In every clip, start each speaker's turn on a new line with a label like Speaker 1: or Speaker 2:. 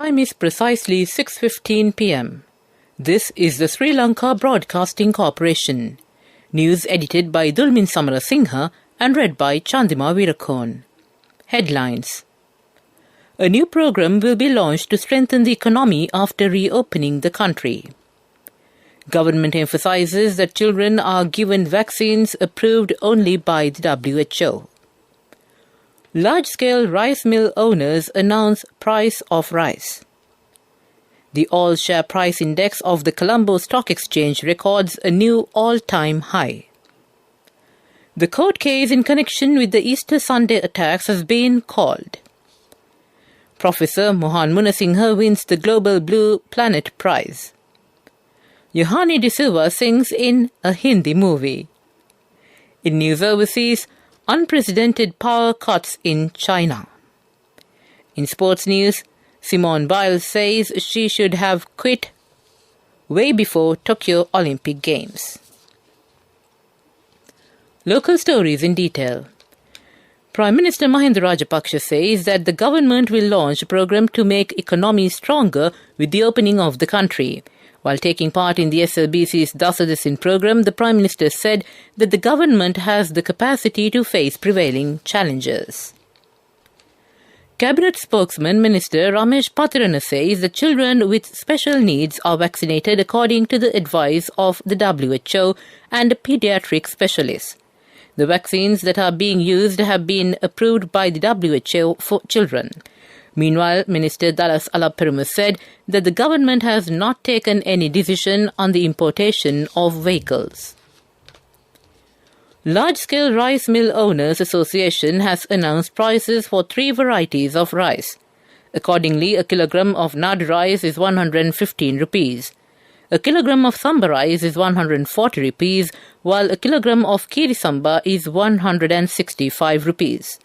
Speaker 1: time is precisely 6:15 p.m. This is the Sri Lanka Broadcasting Corporation. News edited by Dulmin Samarasinghe and read by Chandima Virakon. Headlines. A new program will be launched to strengthen the economy after reopening the country. Government emphasizes that children are given vaccines approved only by the WHO. Large-scale rice mill owners announce price of rice. The all-share price index of the Colombo Stock Exchange records a new all-time high. The court case in connection with the Easter Sunday attacks has been called. Professor Mohan Munasinghe wins the Global Blue Planet Prize. Yohani De Silva sings in a Hindi movie. In news overseas, unprecedented power cuts in China. In sports news, Simone Biles says she should have quit way before Tokyo Olympic Games. Local stories in detail. Prime Minister Mahinda Rajapaksa says that the government will launch a program to make economy stronger with the opening of the country. While taking part in the SLBC's Dasadasin program, the Prime Minister said that the government has the capacity to face prevailing challenges. Cabinet spokesman Minister Ramesh Patirana says that children with special needs are vaccinated according to the advice of the WHO and pediatric specialists. The vaccines that are being used have been approved by the WHO for children. Meanwhile, Minister Dallas Alaperumu said that the government has not taken any decision on the importation of vehicles. Large-Scale Rice Mill Owners Association has announced prices for 3 varieties of rice. Accordingly, a kilogram of nad rice is 115 rupees. A kilogram of samba rice is 140 rupees, while a kilogram of kiri samba is 165 rupees.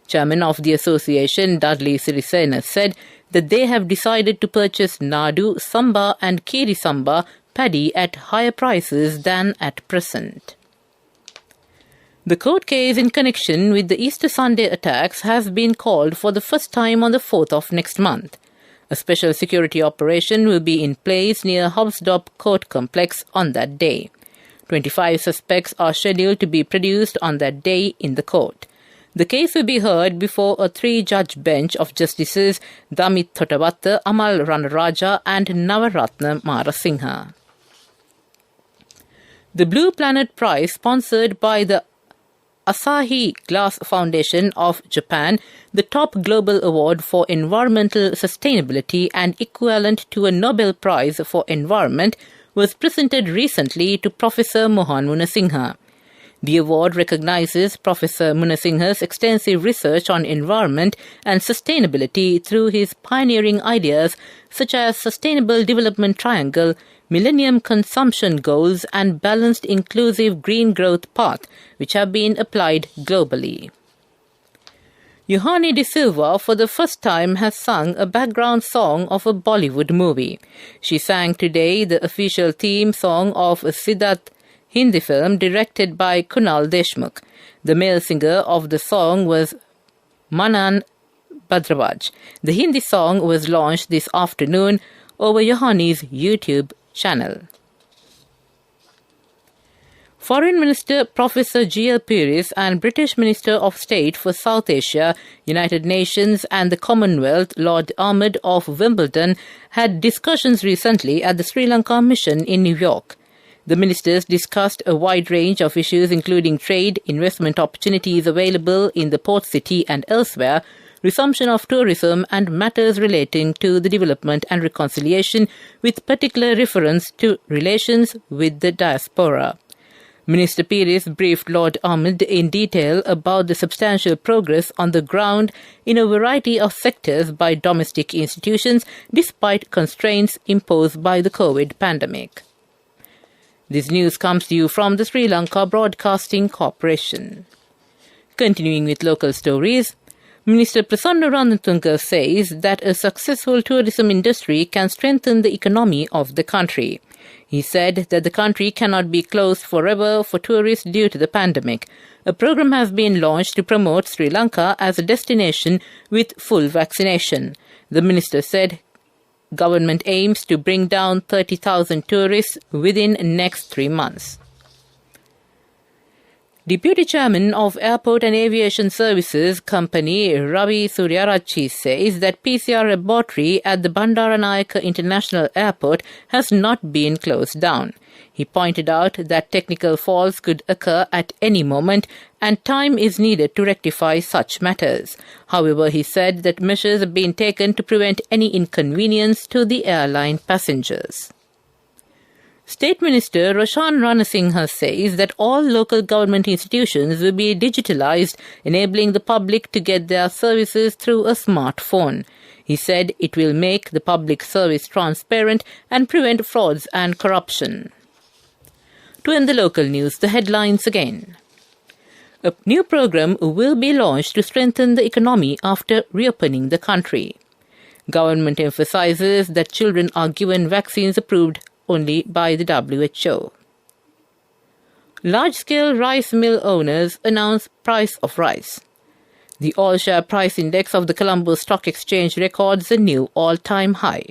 Speaker 1: Chairman of the association, Dudley Sirisena, said that they have decided to purchase Nadu, Samba and Kiri Samba paddy at higher prices than at present. The court case in connection with the Easter Sunday attacks has been called for the first time on the 4th of next month. A special security operation will be in place near Hubsdorp Court Complex on that day. 25 suspects are scheduled to be produced on that day in the court. The case will be heard before a 3-judge bench of Justices Damit Thotawatta, Amal Ranaraja and Navaratna Marasinghe. The Blue Planet Prize, sponsored by the Asahi Glass Foundation of Japan, the top global award for environmental sustainability and equivalent to a Nobel Prize for Environment, was presented recently to Professor Mohan Munasinghe. The award recognizes Professor Munasinghe's extensive research on environment and sustainability through his pioneering ideas such as Sustainable Development Triangle, Millennium Consumption Goals and Balanced Inclusive Green Growth Path, which have been applied globally. Yohani De Silva, for the first time, has sung a background song of a Bollywood movie. She sang today the official theme song of a Siddharth Hindi film directed by Kunal Deshmukh. The male singer of the song was Manan Bhadravaj. The Hindi song was launched this afternoon over Yohani's YouTube channel. Foreign Minister Professor G.L. Peiris and British Minister of State for South Asia, United Nations and the Commonwealth, Lord Ahmed of Wimbledon, had discussions recently at the Sri Lanka Mission in New York. The ministers discussed a wide range of issues including trade, investment opportunities available in the port city and elsewhere, resumption of tourism and matters relating to the development and reconciliation, with particular reference to relations with the diaspora. Minister Peiris briefed Lord Ahmed in detail about the substantial progress on the ground in a variety of sectors by domestic institutions despite constraints imposed by the COVID pandemic. This news comes to you from the Sri Lanka Broadcasting Corporation. Continuing with local stories, Minister Prasanna Ranatunga says that a successful tourism industry can strengthen the economy of the country. He said that the country cannot be closed forever for tourists due to the pandemic. A program has been launched to promote Sri Lanka as a destination with full vaccination. The minister said Government aims to bring down 30,000 tourists within next 3 months. Deputy Chairman of Airport and Aviation Services Company Ravi Suryarachi says that PCR laboratory at the Bandaranaike International Airport has not been closed down. He pointed out that technical faults could occur at any moment and time is needed to rectify such matters. However, he said that measures have been taken to prevent any inconvenience to the airline passengers. State Minister Roshan Ranasinghe says that all local government institutions will be digitalized, enabling the public to get their services through a smartphone. He said it will make the public service transparent and prevent frauds and corruption. To end the local news, the headlines again. A new program will be launched to strengthen the economy after reopening the country. Government emphasizes that children are given vaccines approved only by the WHO. Large-scale rice mill owners announce price of rice. The all-share price index of the Colombo Stock Exchange records a new all-time high.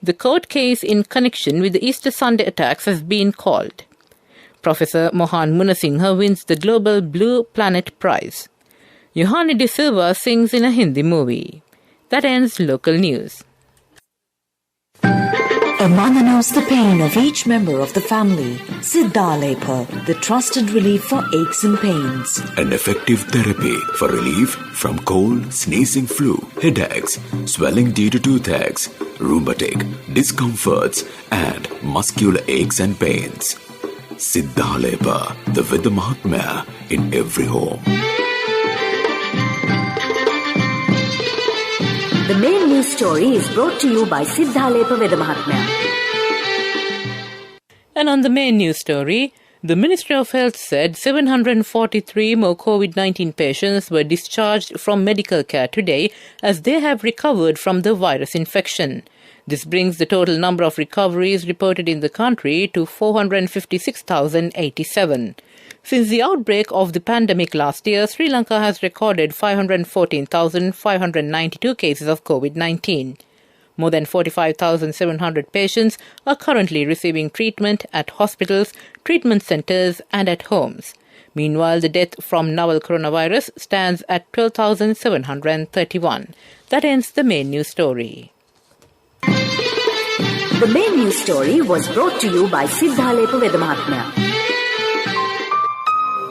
Speaker 1: The court case in connection with the Easter Sunday attacks has been called. Professor Mohan Munasinghe wins the Global Blue Planet Prize. Yohane De Silva sings in a Hindi movie. That ends local news.
Speaker 2: A mother knows the pain of each member of the family. Siddhalepa, the trusted relief for aches and pains.
Speaker 3: An effective therapy for relief from cold, sneezing, flu, headaches, swelling due to toothaches, rheumatic, discomforts, and muscular aches and pains. Siddhalepa, the Vidya Mahatmya in every home.
Speaker 2: The main news story is brought to you by Siddhalepa Vidya Mahatmya.
Speaker 1: And on the main news story, the Ministry of Health said 743 more COVID-19 patients were discharged from medical care today as they have recovered from the virus infection. This brings the total number of recoveries reported in the country to 456,087. Since the outbreak of the pandemic last year, Sri Lanka has recorded 514,592 cases of COVID-19. More than 45,700 patients are currently receiving treatment at hospitals, treatment centres and at homes. Meanwhile, the death from novel coronavirus stands at 12,731. That ends the main news story.
Speaker 2: The main news story was brought to you by Siddhalepa Vidya Mahatmya.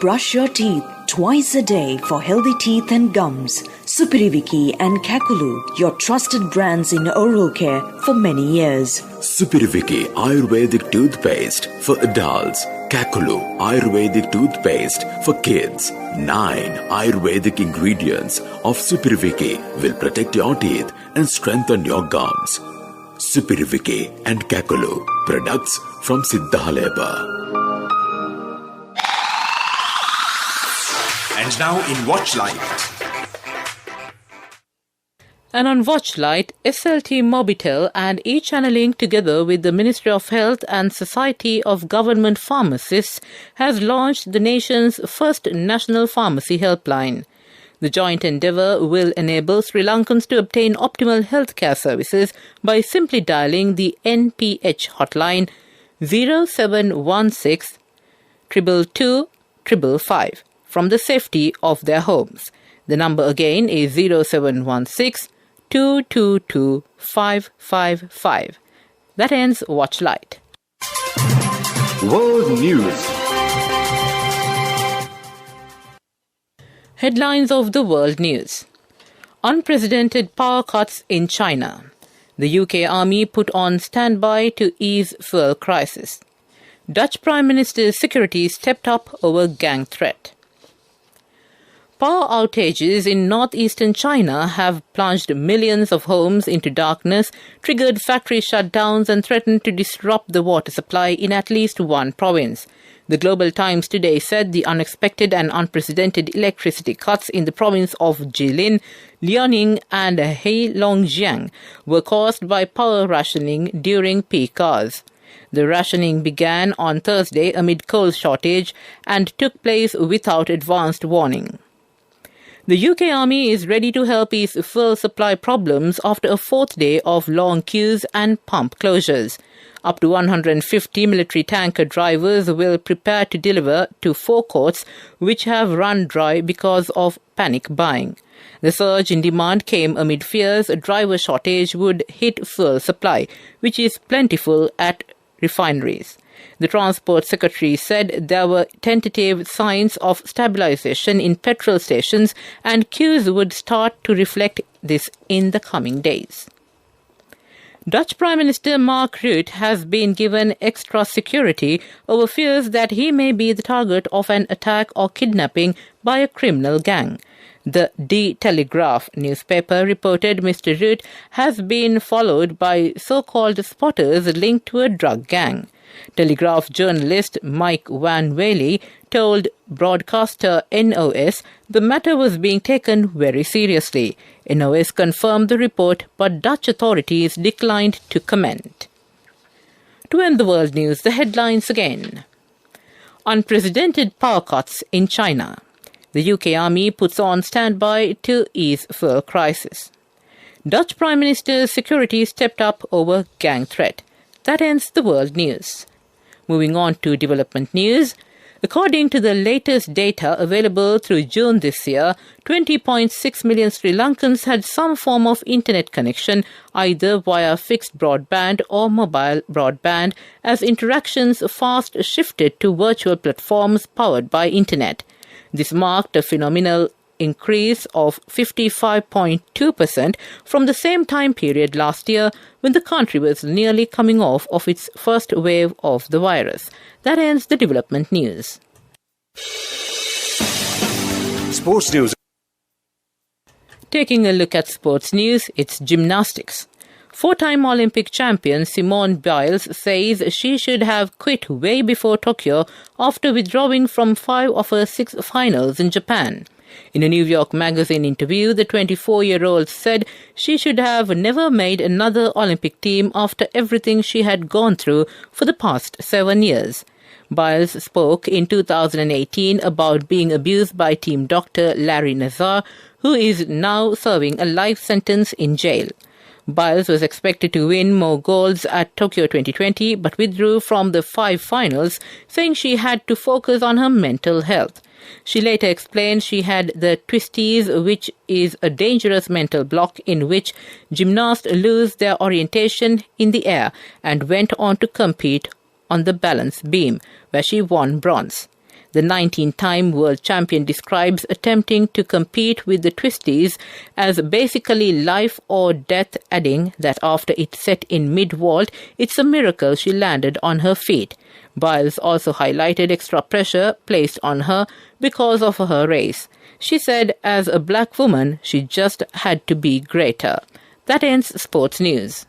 Speaker 2: Brush your teeth twice a day for healthy teeth and gums. Supiriviki and Kakulu, your trusted brands in oral care for many years.
Speaker 3: Supiriviki Ayurvedic toothpaste for adults. Kakulu Ayurvedic toothpaste for kids. 9 Ayurvedic ingredients of Supiriviki will protect your teeth and strengthen your gums. Supiriviki and Kakulu, products from Siddhalepa.
Speaker 4: And now in Watchlight.
Speaker 1: And on Watchlight, SLT Mobitel and eChanneling together with the Ministry of Health and Society of Government Pharmacists has launched the nation's first national pharmacy helpline. The joint endeavour will enable Sri Lankans to obtain optimal healthcare services by simply dialling the NPH hotline 0716 222 555 from the safety of their homes. The number again is 0716 222 555. That ends Watchlight.
Speaker 4: World News.
Speaker 1: Headlines of the world news. Unprecedented power cuts in China. The UK Army put on standby to ease fuel crisis. Dutch Prime Minister's security stepped up over gang threat. Power outages in northeastern China have plunged millions of homes into darkness, triggered factory shutdowns and threatened to disrupt the water supply in at least one province. The Global Times today said the unexpected and unprecedented electricity cuts in the province of Jilin, Liaoning and Heilongjiang were caused by power rationing during peak hours. The rationing began on Thursday amid coal shortage and took place without advanced warning. The UK Army is ready to help ease fuel supply problems after a fourth day of long queues and pump closures. Up to 150 military tanker drivers will prepare to deliver to forecourts which have run dry because of panic buying. The surge in demand came amid fears a driver shortage would hit fuel supply, which is plentiful at refineries. The Transport Secretary said there were tentative signs of stabilization in petrol stations and queues would start to reflect this in the coming days. Dutch Prime Minister Mark Rutte has been given extra security over fears that he may be the target of an attack or kidnapping by a criminal gang. The De Telegraaf newspaper reported Mr. Rutte has been followed by so-called spotters linked to a drug gang. Telegraph journalist Mike Van Wely told broadcaster NOS the matter was being taken very seriously. NOS confirmed the report, but Dutch authorities declined to comment. To end the world news, the headlines again. Unprecedented power cuts in China. The UK Army puts on standby to ease fuel crisis. Dutch Prime Minister's security stepped up over gang threat. That ends the world news. Moving on to development news. According to the latest data available through June this year, 20.6 million Sri Lankans had some form of internet connection, either via fixed broadband or mobile broadband, as interactions fast shifted to virtual platforms powered by internet. This marked a phenomenal increase of 55.2% from the same time period last year when the country was nearly coming off of its first wave of the virus. That ends the development news.
Speaker 4: Sports news.
Speaker 1: Taking a look at sports news, it's gymnastics. Four-time Olympic champion Simone Biles says she should have quit way before Tokyo after withdrawing from 5 of her 6 finals in Japan. In a New York Magazine interview, the 24-year-old said she should have never made another Olympic team after everything she had gone through for the past 7 years. Biles spoke in 2018 about being abused by team doctor Larry Nassar, who is now serving a life sentence in jail. Biles was expected to win more golds at Tokyo 2020 but withdrew from the 5 finals, saying she had to focus on her mental health. She later explained she had the twisties, which is a dangerous mental block in which gymnasts lose their orientation in the air, and went on to compete on the balance beam, where she won bronze. The 19-time world champion describes attempting to compete with the twisties as basically life or death, adding that after it set in mid-vault, it's a miracle she landed on her feet. Biles also highlighted extra pressure placed on her because of her race. She said as a black woman, she just had to be greater. That ends sports news.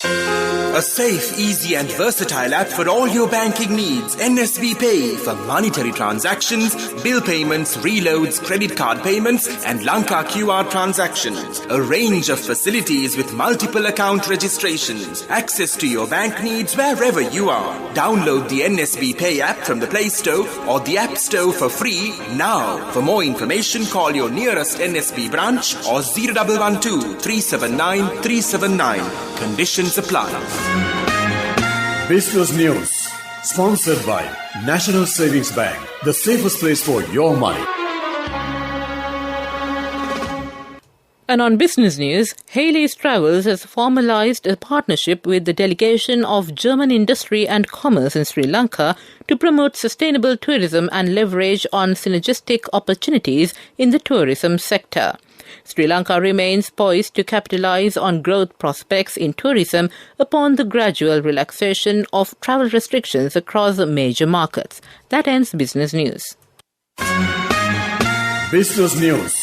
Speaker 5: A safe, easy and versatile app for all your banking needs. NSB Pay for monetary transactions, bill payments, reloads, credit card payments and Lanka QR transactions. A range of facilities with multiple account registrations. Access to your bank needs wherever you are. Download the NSB Pay app from the Play Store or the App Store for free now. For more information, call your nearest NSB branch or 0112 379 379. Conditions apply.
Speaker 4: Business News, sponsored by National Savings Bank, the safest place for your money.
Speaker 1: And on business news, Haley's Travels has formalized a partnership with the delegation of German Industry and Commerce in Sri Lanka to promote sustainable tourism and leverage on synergistic opportunities in the tourism sector. Sri Lanka remains poised to capitalize on growth prospects in tourism upon the gradual relaxation of travel restrictions across major markets. That ends business news.
Speaker 4: Business News,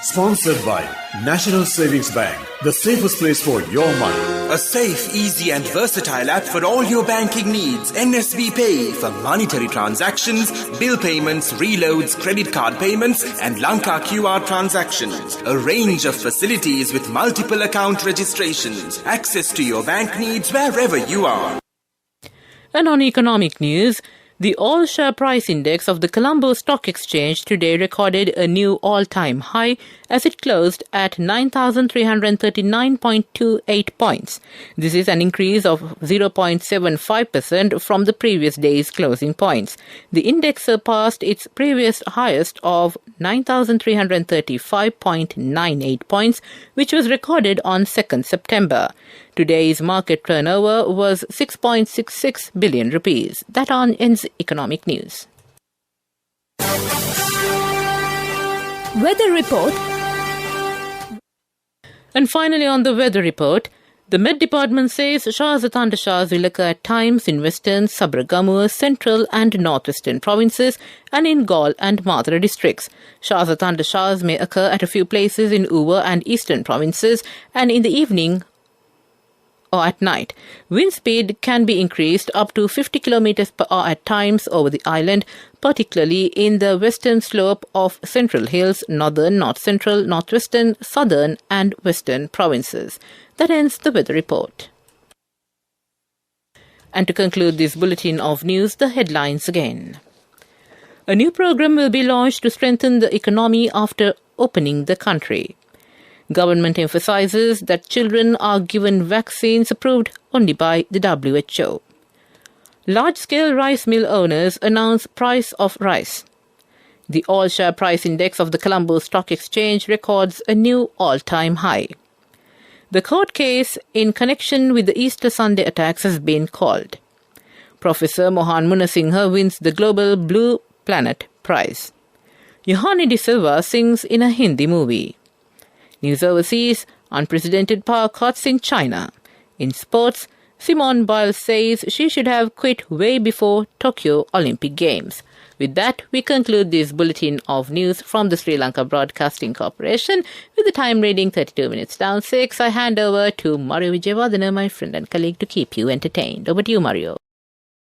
Speaker 4: sponsored by National Savings Bank, the safest place for your money.
Speaker 5: A safe, easy and versatile app for all your banking needs. NSB Pay for monetary transactions, bill payments, reloads, credit card payments and Lanka QR transactions. A range of facilities with multiple account registrations. Access to your bank needs wherever you are.
Speaker 1: And on economic news, The all-share price index of the Colombo Stock Exchange today recorded a new all-time high as it closed at 9,339.28 points. This is an increase of 0.75% from the previous day's closing points. The index surpassed its previous highest of 9,335.98 points, which was recorded on 2nd September. Today's market turnover was 6.66 billion rupees. That ends economic news.
Speaker 6: Weather report.
Speaker 1: And finally on the weather report, the Met Department says showers or thundershowers will occur at times in western, Sabragamur, central and northwestern provinces and in Gaul and Madra districts. Showers or thundershowers may occur at a few places in Uva and eastern provinces and in the evening or at night. Wind speed can be increased up to 50 km per hour at times over the island, particularly in the western slope of Central Hills, northern, north central, northwestern, southern and western provinces. That ends the weather report. And to conclude this bulletin of news, the headlines again. A new program will be launched to strengthen the economy after opening the country. Government emphasizes that children are given vaccines approved only by the WHO. Large-scale rice mill owners announce price of rice. The all-share price index of the Colombo Stock Exchange records a new all-time high. The court case in connection with the Easter Sunday attacks has been called. Professor Mohan Munasinghe wins the Global Blue Planet Prize. Yohani De Silva sings in a Hindi movie. News overseas, unprecedented power cuts in China. In sports, Simone Biles says she should have quit way before Tokyo Olympic Games. With that, we conclude this bulletin of news from the Sri Lanka Broadcasting Corporation. With the time reading 32 minutes down 6, I hand over to Mario Vijayavardhana, my friend and colleague, to keep you entertained. Over to you, Mario.